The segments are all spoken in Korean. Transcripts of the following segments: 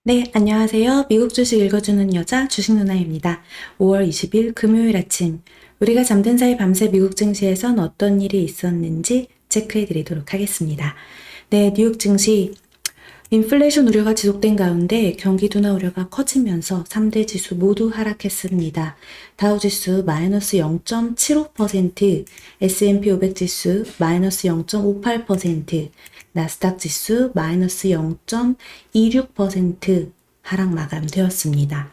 네, 안녕하세요. 미국 주식 읽어주는 여자 주식 누나입니다. 5월 20일 금요일 아침, 우리가 잠든 사이 밤새 미국 증시에선 어떤 일이 있었는지 체크해 드리도록 하겠습니다. 네, 뉴욕 증시 인플레이션 우려가 지속된 가운데 경기 둔화 우려가 커지면서 3대 지수 모두 하락했습니다. 다우지수 마이너스 0.75%, S&P 500 지수 마이너스 0.58%, 나스닥 지수 마이너스 0.26% 하락 마감되었습니다.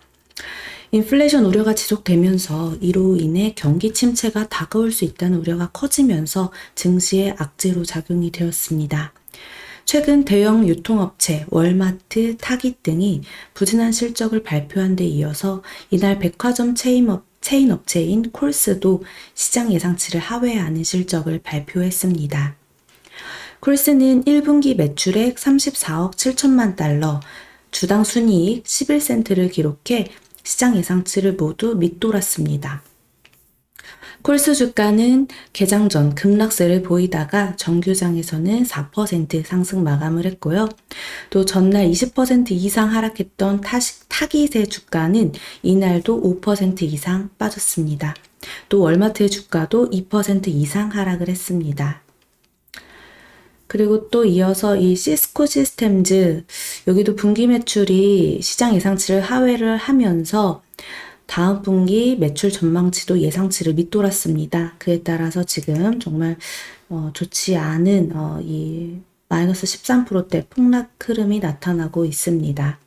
인플레이션 우려가 지속되면서 이로 인해 경기 침체가 다가올 수 있다는 우려가 커지면서 증시에 악재로 작용이 되었습니다. 최근 대형 유통업체, 월마트, 타깃 등이 부진한 실적을 발표한 데 이어서 이날 백화점 체인 업체인 콜스도 시장 예상치를 하회하는 실적을 발표했습니다. 콜스는 1분기 매출액 34억 7천만 달러, 주당 순이익 11센트를 기록해 시장 예상치를 모두 밑돌았습니다. 콜스 주가는 개장 전 급락세를 보이다가 정규장에서는 4% 상승 마감을 했고요. 또 전날 20% 이상 하락했던 타깃의 주가는 이날도 5% 이상 빠졌습니다. 또 월마트의 주가도 2% 이상 하락을 했습니다. 그리고 또 이어서 이 시스코 시스템즈, 여기도 분기 매출이 시장 예상치를 하회를 하면서 다음 분기 매출 전망치도 예상치를 밑돌았습니다. 그에 따라서 지금 정말 좋지 않은 이 마이너스 13%대 폭락 흐름이 나타나고 있습니다.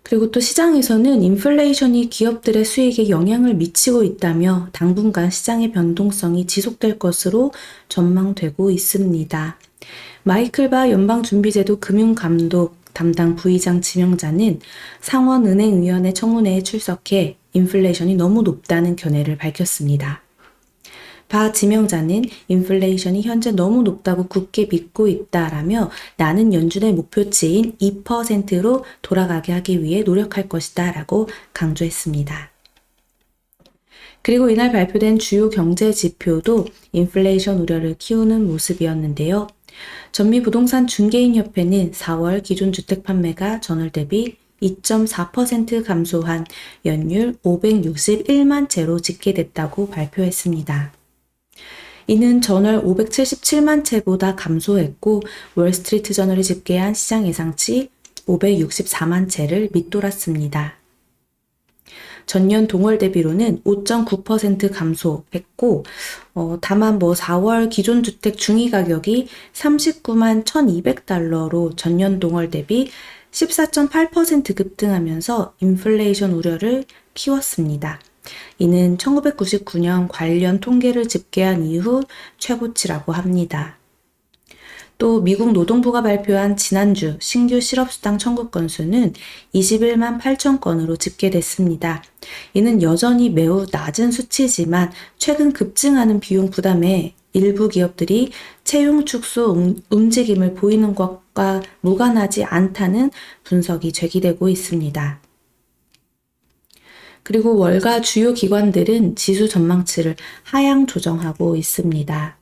그리고 또 시장에서는 인플레이션이 기업들의 수익에 영향을 미치고 있다며 당분간 시장의 변동성이 지속될 것으로 전망되고 있습니다. 마이클 바 연방준비제도 금융감독 담당 부의장 지명자는 상원은행위원회 청문회에 출석해 인플레이션이 너무 높다는 견해를 밝혔습니다. 바 지명자는 인플레이션이 현재 너무 높다고 굳게 믿고 있다라며 나는 연준의 목표치인 2%로 돌아가게 하기 위해 노력할 것이다 라고 강조했습니다. 그리고 이날 발표된 주요 경제 지표도 인플레이션 우려를 키우는 모습이었는데요. 전미부동산 중개인협회는 4월 기존 주택 판매가 전월 대비 2.4% 감소한 연율 561만 채로 집계됐다고 발표했습니다. 이는 전월 577만 채보다 감소했고 월스트리트 저널이 집계한 시장 예상치 564만 채를 밑돌았습니다. 전년 동월 대비로는 5.9% 감소했고 다만 4월 기존 주택 중위 가격이 39만 1,200달러로 전년 동월 대비 14.8% 급등하면서 인플레이션 우려를 키웠습니다. 이는 1999년 관련 통계를 집계한 이후 최고치라고 합니다. 또 미국 노동부가 발표한 지난주 신규 실업수당 청구 건수는 21만 8천 건으로 집계됐습니다. 이는 여전히 매우 낮은 수치지만 최근 급증하는 비용 부담에 일부 기업들이 채용 축소 움직임을 보이는 것과 무관하지 않다는 분석이 제기되고 있습니다. 그리고 월가 주요 기관들은 지수 전망치를 하향 조정하고 있습니다.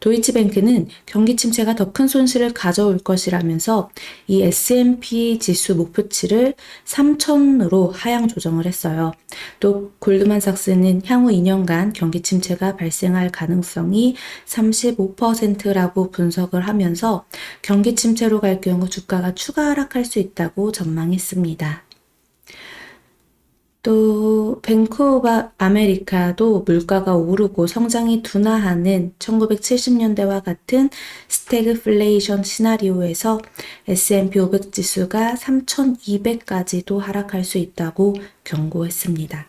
도이치뱅크는 경기 침체가 더 큰 손실을 가져올 것이라면서 이 S&P 지수 목표치를 3,000으로 하향 조정을 했어요. 또 골드만삭스는 향후 2년간 경기 침체가 발생할 가능성이 35%라고 분석을 하면서 경기 침체로 갈 경우 주가가 추가 하락할 수 있다고 전망했습니다. 또 뱅크 오브 아메리카도 물가가 오르고 성장이 둔화하는 1970년대와 같은 스태그플레이션 시나리오에서 S&P 500 지수가 3,200까지도 하락할 수 있다고 경고했습니다.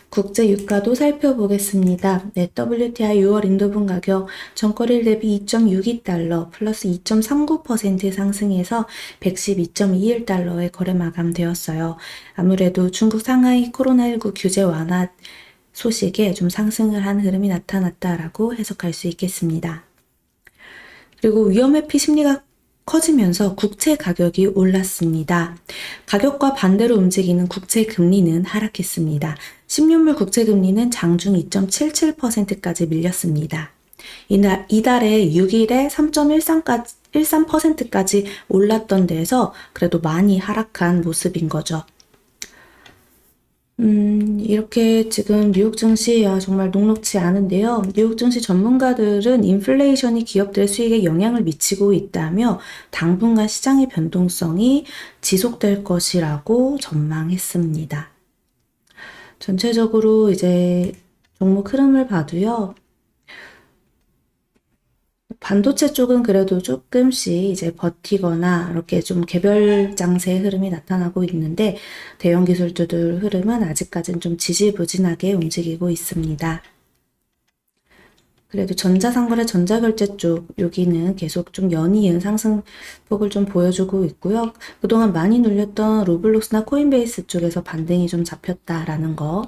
국제 유가도 살펴보겠습니다. 네, WTI 6월 인도분 가격 전거래일 대비 2.62달러 플러스 2.39% 상승해서 112.21달러에 거래 마감되었어요. 아무래도 중국 상하이 코로나19 규제 완화 소식에 좀 상승을 한 흐름이 나타났다라고 해석할 수 있겠습니다. 그리고 위험회피 심리가 커지면서 국채 가격이 올랐습니다. 가격과 반대로 움직이는 국채 금리는 하락했습니다. 10년물 국채 금리는 장중 2.77%까지 밀렸습니다. 이달에 6일에 13%까지 올랐던 데에서 그래도 많이 하락한 모습인 거죠. 이렇게 지금 뉴욕 증시 정말 녹록지 않은데요. 뉴욕 증시 전문가들은 인플레이션이 기업들의 수익에 영향을 미치고 있다며 당분간 시장의 변동성이 지속될 것이라고 전망했습니다. 전체적으로 이제 종목 흐름을 봐도요. 반도체 쪽은 그래도 조금씩 이제 버티거나 이렇게 좀 개별 장세의 흐름이 나타나고 있는데 대형 기술주들 흐름은 아직까지는 좀 지지부진하게 움직이고 있습니다. 그래도 전자상거래, 전자결제 쪽 여기는 계속 좀 연이은 상승폭을 좀 보여주고 있고요. 그동안 많이 눌렸던 로블록스나 코인베이스 쪽에서 반등이 좀 잡혔다라는 거.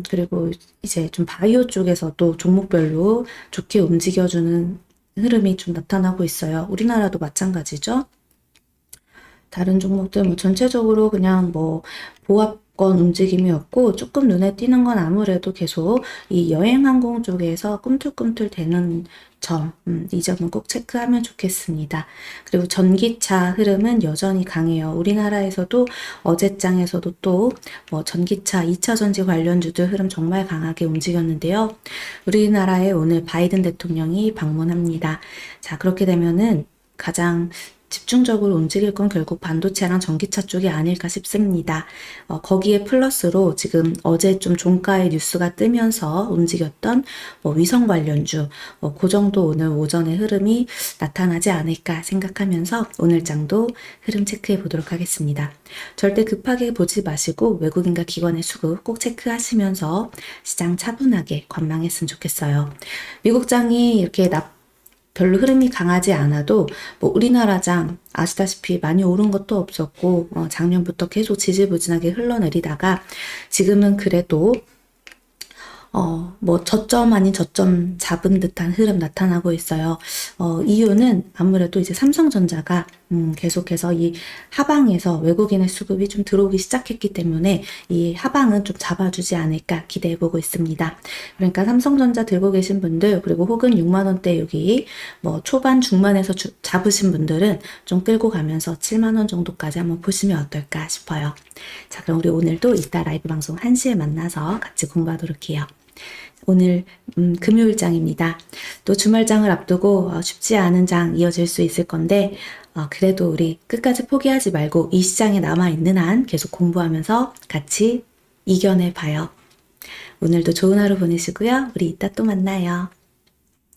그리고 이제 좀 바이오 쪽에서도 종목별로 좋게 움직여주는 흐름이 좀 나타나고 있어요. 우리나라도 마찬가지죠. 다른 종목들 뭐 전체적으로 그냥 뭐 보합권 움직임이었고 조금 눈에 띄는 건 아무래도 계속 이 여행항공 쪽에서 꿈틀꿈틀 되는 점, 이 점은 꼭 체크하면 좋겠습니다. 그리고 전기차 흐름은 여전히 강해요. 우리나라에서도 어제장에서도 또 뭐 전기차, 2차 전지 관련주들 흐름 정말 강하게 움직였는데요. 우리나라에 오늘 바이든 대통령이 방문합니다. 자, 그렇게 되면은 가장 집중적으로 움직일 건 결국 반도체랑 전기차 쪽이 아닐까 싶습니다. 거기에 플러스로 지금 어제 좀 종가의 뉴스가 뜨면서 움직였던 뭐 위성 관련주, 그 정도 오늘 오전의 흐름이 나타나지 않을까 생각하면서 오늘 장도 흐름 체크해 보도록 하겠습니다. 절대 급하게 보지 마시고 외국인과 기관의 수급 꼭 체크하시면서 시장 차분하게 관망했으면 좋겠어요. 미국장이 이렇게 별로 흐름이 강하지 않아도 뭐 우리나라장 아시다시피 많이 오른 것도 없었고 작년부터 계속 지지부진하게 흘러내리다가 지금은 그래도 뭐 저점 아닌 저점 잡은 듯한 흐름 나타나고 있어요. 이유는 아무래도 이제 삼성전자가 계속해서 이 하방에서 외국인의 수급이 좀 들어오기 시작했기 때문에 이 하방은 좀 잡아주지 않을까 기대해 보고 있습니다. 그러니까 삼성전자 들고 계신 분들 그리고 혹은 6만 원대 여기 뭐 초반 중반에서 잡으신 분들은 좀 끌고 가면서 7만 원 정도까지 한번 보시면 어떨까 싶어요. 자, 그럼 우리 오늘도 이따 라이브 방송 1시에 만나서 같이 공부하도록 해요. 오늘 금요일장입니다. 또 주말장을 앞두고 쉽지 않은 장 이어질 수 있을 건데 그래도 우리 끝까지 포기하지 말고 이 시장에 남아있는 한 계속 공부하면서 같이 이겨내봐요. 오늘도 좋은 하루 보내시고요. 우리 이따 또 만나요.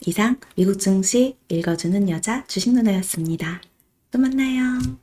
이상 미국 증시 읽어주는 여자 주식 누나였습니다. 또 만나요.